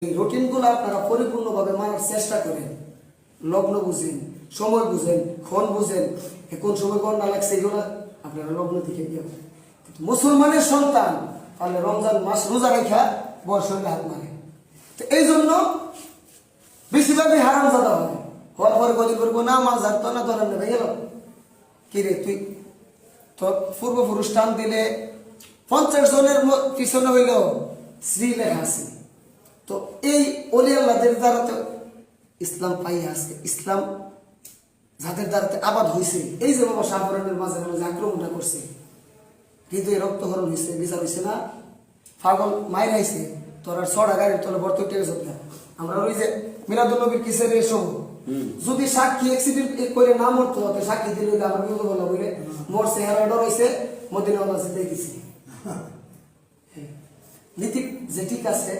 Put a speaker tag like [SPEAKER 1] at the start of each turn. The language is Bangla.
[SPEAKER 1] এই রুটিনগুলো আপনারা পরিপূর্ণভাবে মানার চেষ্টা করেন। লগ্ন বুঝেন, সময় বুঝেন, ক্ষণ বুঝেন, কোন সময় কোন না লাগছে এগুলো আপনারা লগ্ন থেকে গিয়ে মুসলমানের সন্তান তাহলে রমজান মাস রোজা রেখা বয়স হলে হাত মারে। তো এই জন্য বেশিরভাগই হারামজাদা হয়। হওয়ার পরে গদি করবো না মাছ ধরতো না ধরেন নেবে গেল কি রে তুই তো পূর্বপুরুষ টান দিলে 50 জনের পিছনে হইল শ্রী লেখা আছে। তো এই অলি আল্লাহদের দ্বারা তো ইসলাম পাই আজকে, ইসলাম যাদের দ্বারাতে আবাদ হয়েছে, এই যে বাবা শাহপুরানের মাঝে মাঝে আক্রমণটা করছে, হৃদয়ে রক্তহরণ হয়েছে, বিচার হয়েছে না, পাগল মায়ের আইছে তোর আর 6টা গাড়ির তলে ভর্তি উঠে গেছে। আমরা ওই যে মিলাদুল নবীর কিসের এসব যদি সাক্ষী অ্যাক্সিডেন্ট করে না মরতো হতে সাক্ষী দিলে আমার বিপদ বলা বলে মরছে হেরা ডর হয়েছে মদিনা দেখেছি নীতি যে ঠিক আছে